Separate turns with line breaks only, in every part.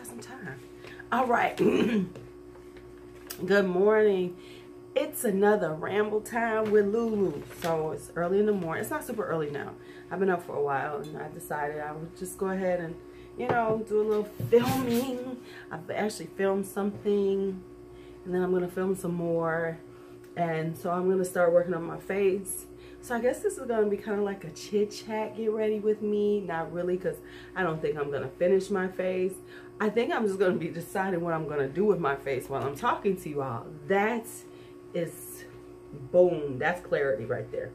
got some time. All right. Good morning. It's another ramble time with Lulu. So it's early in the morning. It's not super early now. I've been up for a while, and I decided I would just go ahead and, you know, do a little filming. I've actually filmed something, and then I'm going to film some more. And so I'm going to start working on my face. So I guess this is going to be kind of like a chit chat, get ready with me. Not really, because I don't think I'm going to finish my face. I think I'm just going to be deciding what I'm going to do with my face while I'm talking to you all. That is, boom, that's clarity right there.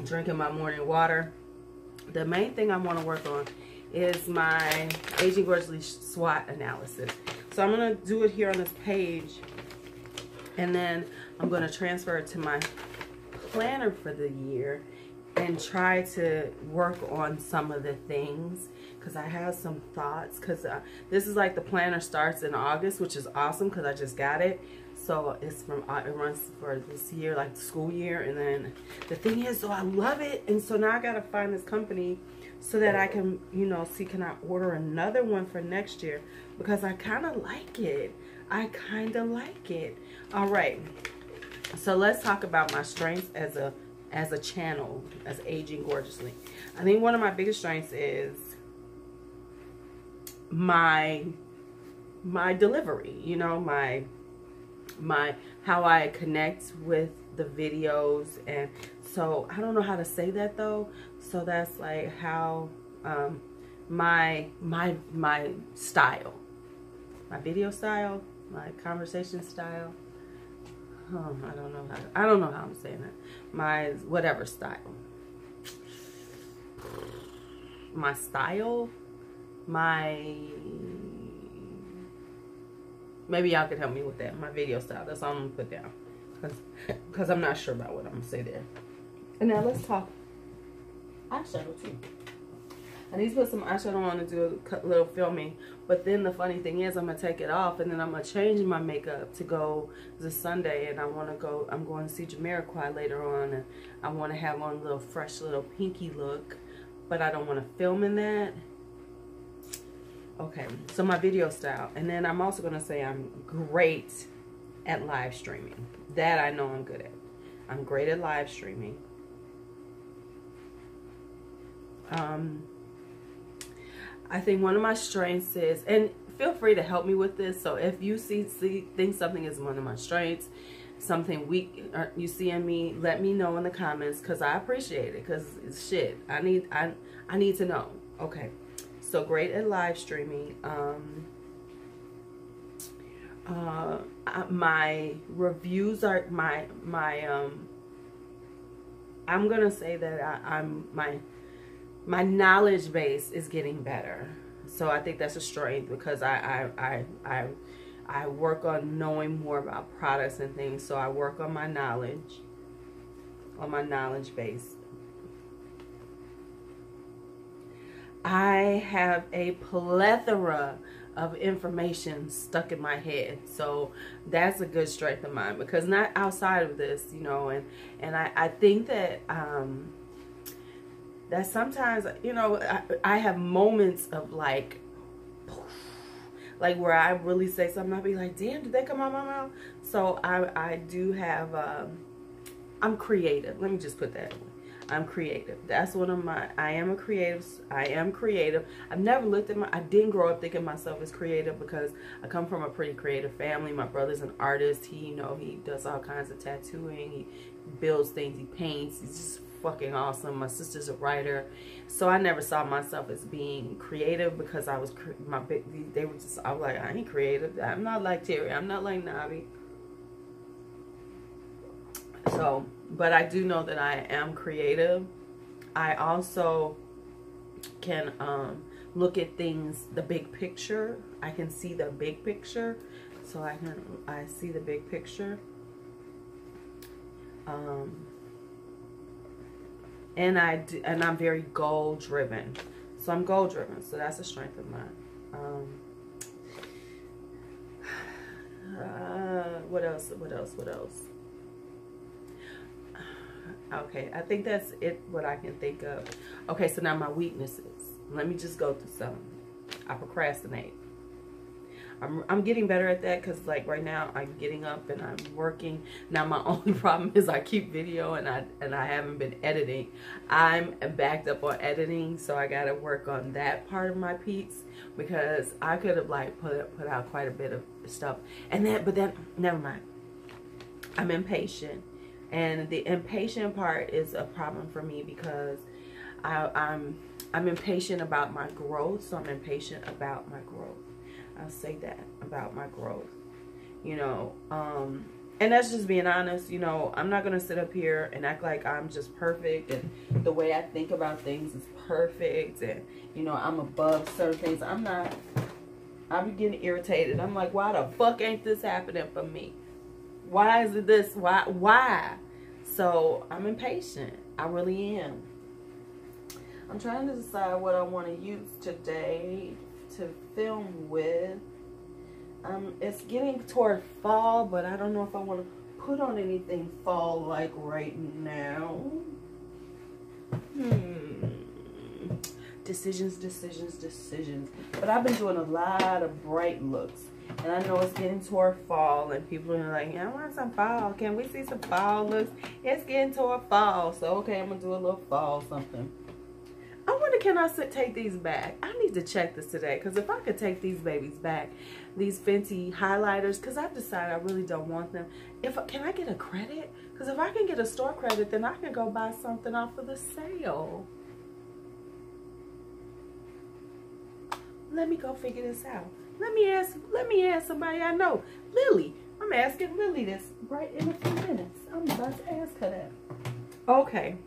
Drinking my morning water. The main thing I want to work on is my Aging Gorgeously SWOT analysis. So I'm going to do it here on this page, and then I'm going to transfer it to my planner for the year and try to work on some of the things, because I have some thoughts, because this is like the planner starts in August, which is awesome because I just got it. So it's from, it runs for this year, like the school year. And then the thing is, so I love it, and so now I got to find this company so that I can, you know, see, can I order another one for next year, because I kind of like it. I kind of like it. All right. So let's talk about my strengths as a channel, as Aging Gorgeously. I think one of my biggest strengths is my delivery, you know, my how I connect with the videos. And so I don't know how to say that though. So that's like how my style, my video style, my conversation style. I don't know how I'm saying that. My whatever style. My style. Maybe y'all could help me with that. My video style. That's all I'm gonna put down. Because I'm not sure about what I'm gonna say there. And now let's talk eyeshadow too. I need to put some eyeshadow on to do a little filming. But then the funny thing is, I'm going to take it off, and then I'm going to change my makeup to go this Sunday. And I'm going to see Jamiroquai later on. And I want to have on a little fresh little pinky look. But I don't want to film in that. Okay, so my video style. And then I'm also going to say I'm great at live streaming. That I know I'm good at. I'm great at live streaming. I think one of my strengths is, and feel free to help me with this. So if you think something is one of my strengths, something weak you see in me, let me know in the comments, because I appreciate it. Because shit, I need to know. Okay, so great at live streaming. My reviews are I'm gonna say that my knowledge base is getting better. So I think that's a strength, because I work on knowing more about products and things. So I work on my knowledge base. I have a plethora of information stuck in my head. So that's a good strength of mine, because not outside of this, you know, and I think that that sometimes, you know, I have moments of like where I really say something, I'll be like, damn, did that come out of my mouth? So I do have, I'm creative. Let me just put that. I'm creative. That's one of my, I am creative. I've never looked at I didn't grow up thinking myself as creative, because I come from a pretty creative family. My brother's an artist. He, you know, he does all kinds of tattooing. He builds things. He paints. He's just fucking awesome. My sister's a writer. So I never saw myself as being creative, because I was, they were just, I was like, I ain't creative. I'm not like Terry. I'm not like Navi. So, but I do know that I am creative. I also can look at things, the big picture. I can see the big picture. So I see the big picture. And I'm very goal driven. So I'm goal driven. So that's a strength of mine. What else? Okay, I think that's it, what I can think of. Okay, so now my weaknesses. Let me just go through some. I procrastinate. I'm getting better at that because like right now I'm getting up and I'm working. Now my only problem is I keep video and I haven't been editing. I'm backed up on editing, so I gotta work on that part of my piece because I could have like put out quite a bit of stuff. But then never mind. I'm impatient, and the impatient part is a problem for me because I'm impatient about my growth. So I'm impatient about my growth. I'll say that about my growth, you know, and that's just being honest. You know, I'm not going to sit up here and act like I'm just perfect and the way I think about things is perfect and, you know, I'm above certain things. I'm not. I'm getting irritated. I'm like, why the fuck ain't this happening for me? Why is it this? Why? So I'm impatient. I really am. I'm trying to decide what I want to use today to film with. It's getting toward fall, but I don't know if I want to put on anything fall like right now. Decisions. But I've been doing a lot of bright looks, and I know it's getting toward fall, and people are like, yeah, I want some fall. Can we see some fall looks? It's getting toward fall, so okay, I'm gonna do a little fall something. I wonder, can I take these back? I need to check this today, because if I could take these babies back, these Fenty highlighters, because I've decided I really don't want them. Can I get a credit? Because if I can get a store credit, then I can go buy something off of the sale. Let me go figure this out. Let me ask somebody I know. Lily. I'm asking Lily this right in a few minutes. I'm about to ask her that. Okay.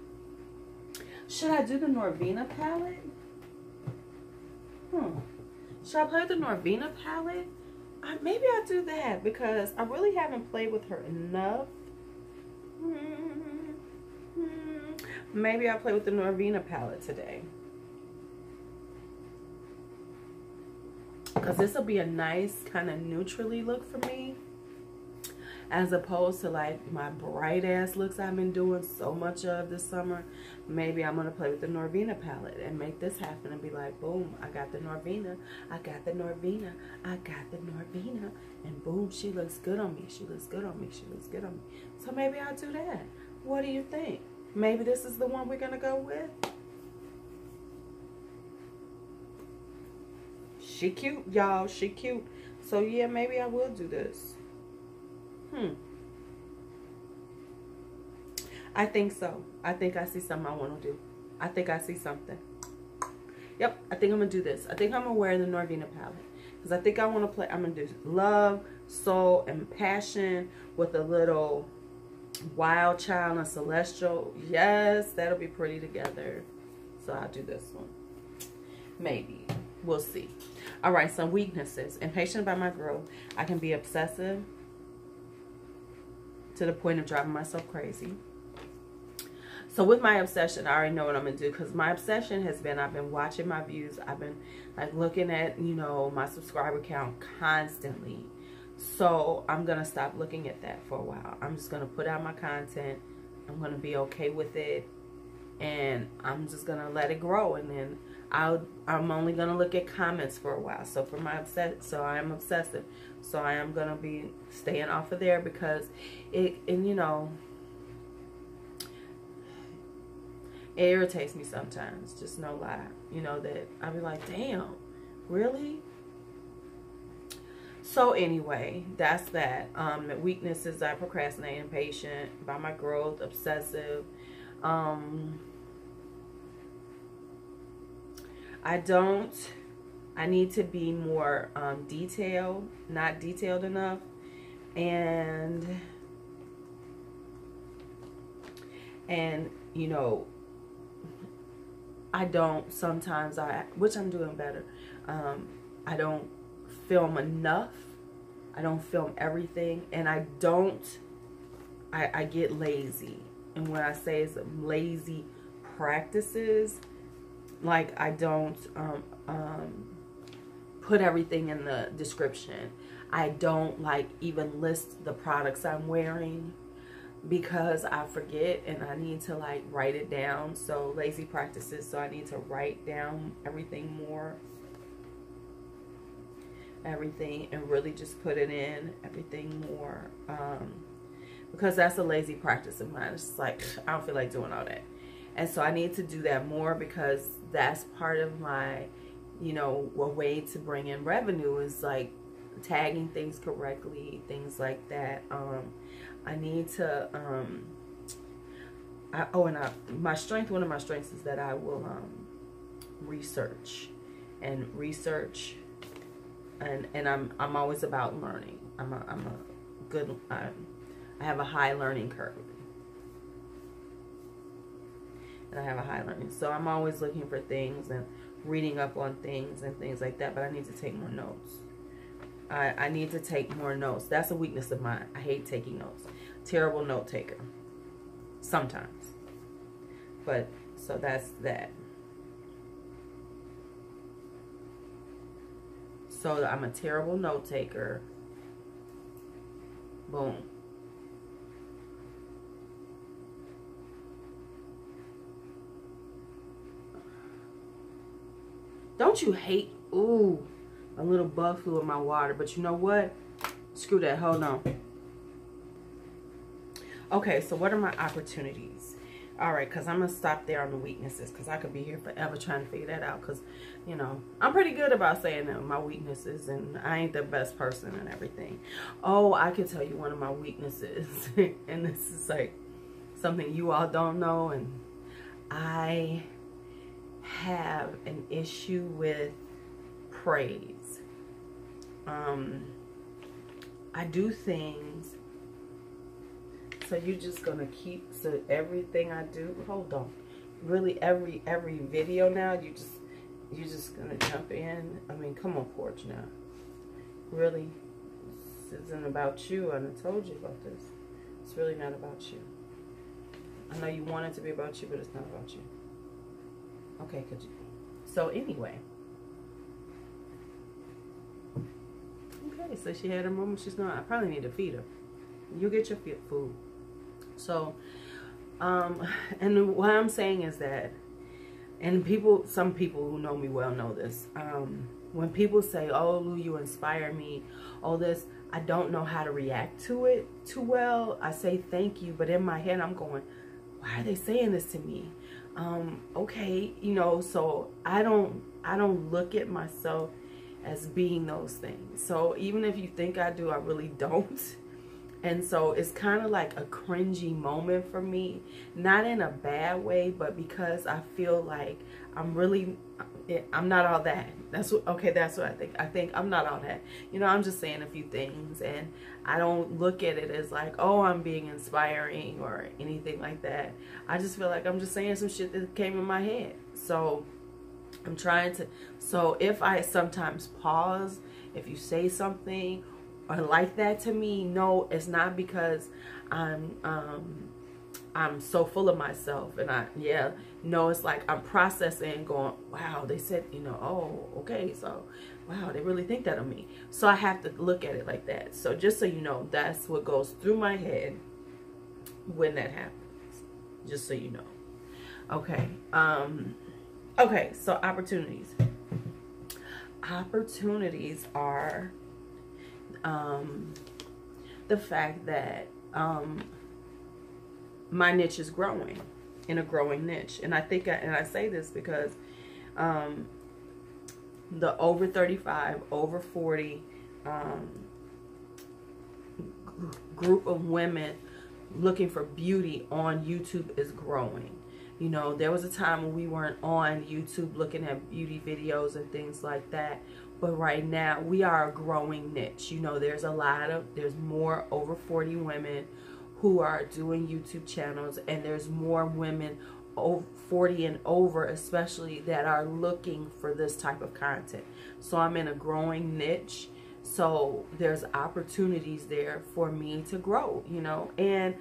Should I do the Norvina palette? Should I play with the Norvina palette? Maybe I'll do that because I really haven't played with her enough. Maybe I'll play with the Norvina palette today. Because this will be a nice kind of neutrally look for me. As opposed to like my bright ass looks I've been doing so much of this summer. Maybe I'm going to play with the Norvina palette and make this happen and be like, boom, I got the Norvina. I got the Norvina. I got the Norvina. And boom, she looks good on me. She looks good on me. She looks good on me. So maybe I'll do that. What do you think? Maybe this is the one we're going to go with. She cute, y'all. She cute. So yeah, maybe I will do this. I think so. I think I see something I want to do. I think I see something. Yep, I think I'm going to do this. I think I'm going to wear the Norvina palette. Because I think I want to play, I'm going to do love, soul, and passion with a little wild child and celestial. Yes, that'll be pretty together. So I'll do this one. Maybe. We'll see. All right, some weaknesses. Impatient about my growth. I can be obsessive to the point of driving myself crazy. So with my obsession, I already know what I'm going to do, because my obsession has been, I've been watching my views. I've been like looking at, you know, my subscriber count constantly. So I'm going to stop looking at that for a while. I'm just going to put out my content. I'm going to be okay with it. And I'm just going to let it grow. And then I'm only going to look at comments for a while. So for my I am obsessive. So I am going to be staying off of there because you know, it irritates me sometimes. Just no lie. You know, that I'll be like, damn, really? So anyway, that's that. Weaknesses, I procrastinate, impatient, about my growth, obsessive. I need to be more detailed, not detailed enough. And you know, I don't sometimes, which I'm doing better, I don't film enough. I don't film everything, and I get lazy. And when I say it's lazy practices, like I don't put everything in the description. I don't like even list the products I'm wearing. because I forget and I need to like write it down. So lazy practices, so I need to write down everything more. Everything, and really just put it in everything more, because that's a lazy practice of mine. It's just like, I don't feel like doing all that. And so I need to do that more, because that's part of my, you know, a way to bring in revenue is like tagging things correctly, things like that. I need to, my strength, one of my strengths is that I will research, and I'm always about learning. I have a high learning curve. And I have a high learning. So I'm always looking for things and reading up on things and things like that, but I need to take more notes. I need to take more notes. That's a weakness of mine. I hate taking notes. Terrible note taker. Sometimes. But, so that's that. So I'm a terrible note taker. Boom. Don't you hate, ooh, a little bug flew in my water, but you know what? Screw that, hold on. Okay, so what are my opportunities? All right, because I'm going to stop there on the weaknesses, because I could be here forever trying to figure that out, because, you know, I'm pretty good about saying that my weaknesses, and I ain't the best person and everything. Oh, I can tell you one of my weaknesses, and this is like something you all don't know, and I have an issue with praise. I do things, so you're just gonna keep, so everything I do, hold on, really every video now, you're just gonna jump in. I mean, come on, porch now. Really, this isn't about you. I told you about this. It's really not about you. I know you want it to be about you, but it's not about you. Okay, could you? So anyway. Okay, so she had her moment. She's not. I probably need to feed her. You get your food. So, and what I'm saying is that, and some people who know me well know this. When people say, "Oh, Lou, you inspire me," all this, I don't know how to react to it too well. I say thank you, but in my head, I'm going, "Why are they saying this to me?" Okay, you know, so I don't look at myself as being those things. So even if you think I do, I really don't. And so it's kind of like a cringy moment for me, not in a bad way, but because I feel like I'm not all that. That's what I think. I think I'm not all that. You know, I'm just saying a few things, and I don't look at it as like, oh, I'm being inspiring or anything like that. I just feel like I'm just saying some shit that came in my head. So I'm trying to, so if I sometimes pause, if you say something or like that to me, no, it's not because I'm so full of myself, and no, it's like I'm processing and going, wow, they said, you know, oh, okay, so wow, they really think that of me. So I have to look at it like that. So just so you know, that's what goes through my head when that happens, just so you know. Okay. Okay, so opportunities are the fact that my niche is growing, in a growing niche. And I think, and I say this because the over 35, over 40 group of women looking for beauty on YouTube is growing. You know, there was a time when we weren't on YouTube looking at beauty videos and things like that. But right now, we are a growing niche. You know, there's more over 40 women who are doing YouTube channels, and there's more women over 40 and over, especially, that are looking for this type of content. So I'm in a growing niche. So there's opportunities there for me to grow, you know, and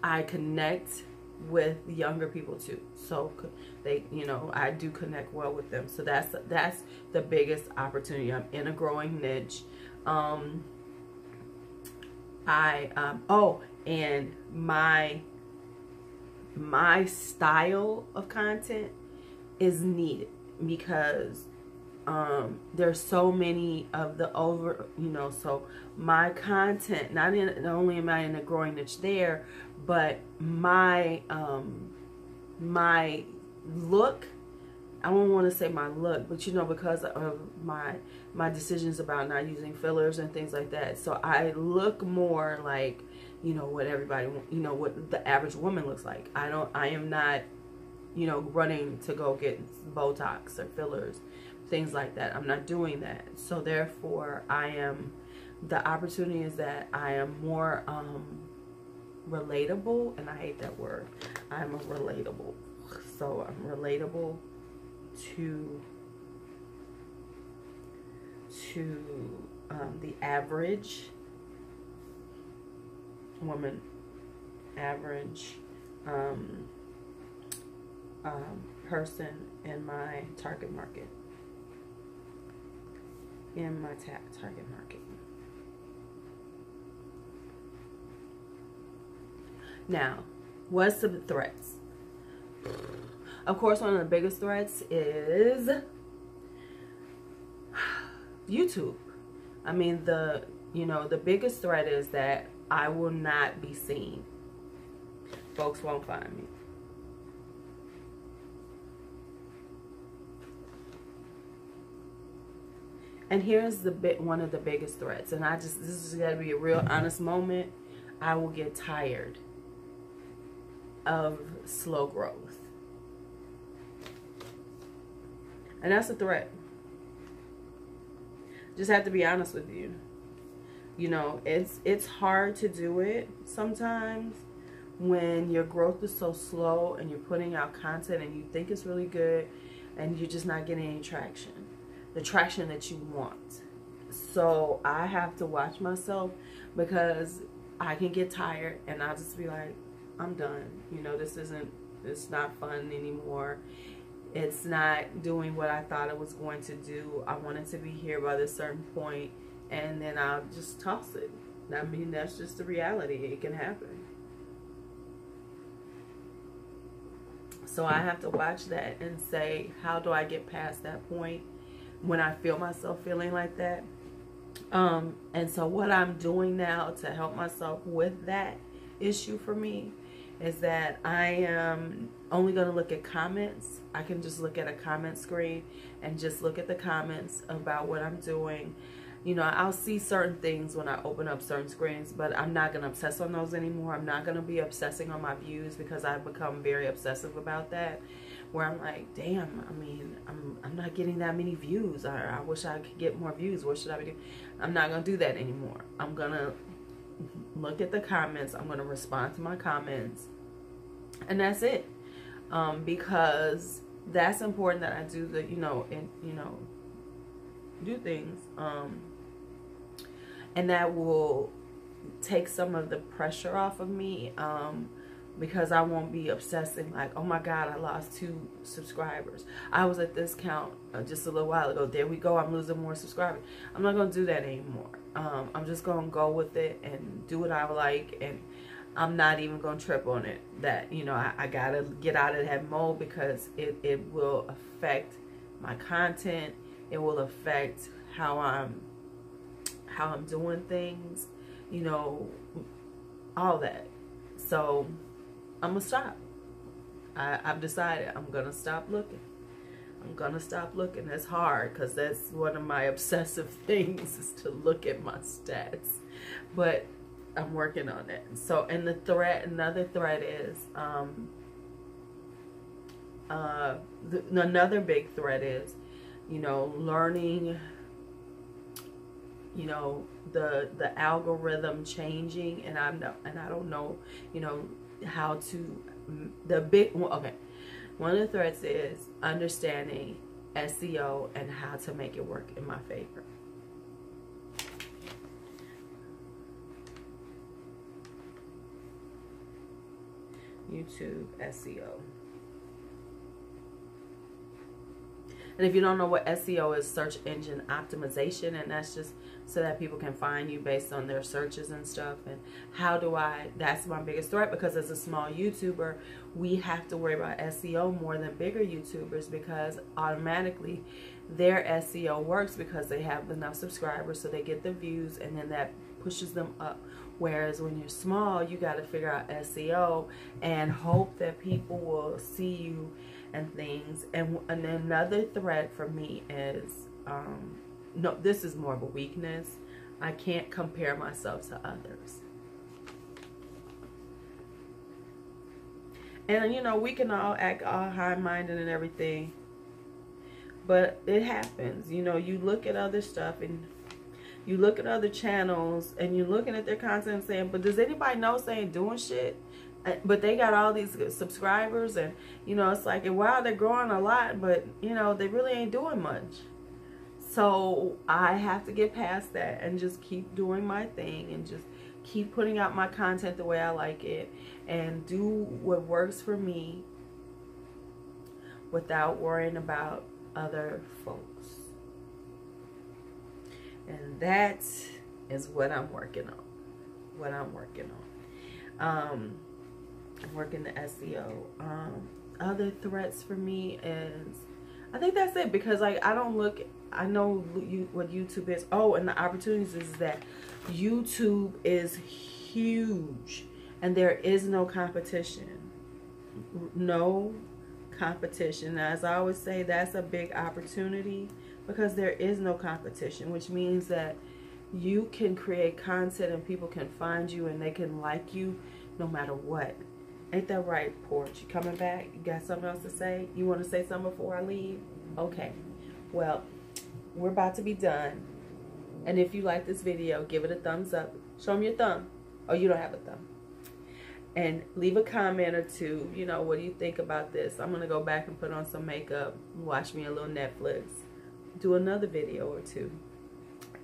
I connect with younger people too, so they, you know, I do connect well with them. So that's the biggest opportunity. I'm in a growing niche. Oh, and my style of content is needed because there's so many of the so my content, not only am I in a growing niche there, but my my look, I don't want to say my look, but because of my decisions about not using fillers and things like that, so I look more like what everybody, what the average woman looks like. I am not running to go get Botox or fillers, things like that. I'm not doing that. So therefore the opportunity is that I am more relatable, and I hate that word. I'm a relatable. So I'm relatable to the average woman, average person in my target market. Target market. Now, what's the threats? Of course, one of the biggest threats is YouTube. I mean, the biggest threat is that I will not be seen. Folks won't find me. And here's one of the biggest threats, and this is got to be a real honest moment. I will get tired of slow growth. And that's a threat. Just have to be honest with you. It's hard to do it sometimes when your growth is so slow and you're putting out content and you think it's really good and you're just not getting any traction. The traction that you want. So I have to watch myself because I can get tired and I'll just be like, I'm done. It's not fun anymore. It's not doing what I thought it was going to do. I wanted to be here by this certain point, and then I'll just toss it. I mean, that's just the reality. It can happen. So I have to watch that and say, how do I get past that point when I feel myself feeling like that? And so what I'm doing now to help myself with that issue for me is that I am only going to look at comments. I can just look at a comment screen and just look at the comments about what I'm doing. I'll see certain things when I open up certain screens, but I'm not going to obsess on those anymore. I'm not going to be obsessing on my views because I've become very obsessive about that, where I'm like, damn, I mean, I'm not getting that many views. I wish I could get more views. What should I be doing? I'm not going to do that anymore. I'm going to look at the comments. I'm going to respond to my comments. And that's it. Because that's important that I do do things. And that will take some of the pressure off of me. Because I won't be obsessing like, oh my God, I lost 2 subscribers. I was at this count just a little while ago. There we go. I'm losing more subscribers. I'm not going to do that anymore. I'm just going to go with it and do what I like. And I'm not even going to trip on it. That, I got to get out of that mode because it will affect my content. It will affect how I'm doing things, all that. So I'm going to stop. I've decided I'm going to stop looking. I'm going to stop looking. That's hard because that's one of my obsessive things is to look at my stats. But I'm working on it. So, and another threat is, another big threat is, learning, the algorithm changing, and I don't know, how to, okay. One of the threats is understanding SEO and how to make it work in my favor. YouTube SEO. And if you don't know what SEO is, search engine optimization, and that's just so that people can find you based on their searches and stuff. And that's my biggest threat, because as a small YouTuber, we have to worry about SEO more than bigger YouTubers, because automatically their SEO works because they have enough subscribers, so they get the views, and then that pushes them up. Whereas when you're small, you got to figure out SEO and hope that people will see you and things. And another threat for me is, no, this is more of a weakness. I can't compare myself to others. And, you know, we can all act all high-minded and everything, but it happens. You know, you look at other stuff, and you look at other channels, and you're looking at their content and saying, but does anybody know they ain't doing shit? But they got all these subscribers, and, you know, it's like, wow, they're growing a lot, but, you know, they really ain't doing much. So I have to get past that and just keep doing my thing, and just keep putting out my content the way I like it, and do what works for me without worrying about other folks. And that is what I'm working on. I'm working the SEO. Other threats for me is, I think that's it, because like I know what YouTube is. Oh, and the opportunities is that YouTube is huge, and there is no competition. No competition. As I always say, that's a big opportunity, because there is no competition, which means that you can create content and people can find you and they can like you no matter what. Ain't that right, Porch? You coming back? You got something else to say? You want to say something before I leave? Okay. Well, we're about to be done. And if you like this video, give it a thumbs up. Show me your thumb. Oh, you don't have a thumb. And leave a comment or two. You know, what do you think about this? I'm going to go back and put on some makeup, watch me a little Netflix, do another video or two,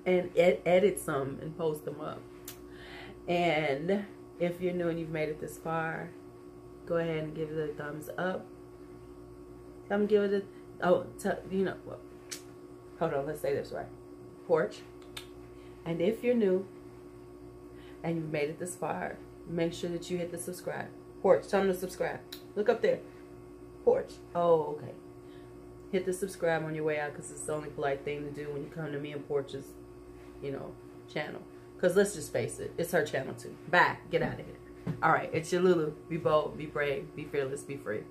and edit some and post them up. And if you're new and you've made it this far, go ahead and give it a thumbs up. Come give it a, you know, well, hold on, let's say this right. Porch. And if you're new and you've made it this far, make sure that you hit the subscribe. Porch, tell them to subscribe. Look up there. Porch. Oh, okay. Hit the subscribe on your way out, because it's the only polite thing to do when you come to me and Porch's, you know, channel. Because let's just face it, it's her channel too. Bye. Get out of here. All right, it's your Lulu. Be bold, be brave, be fearless, be free.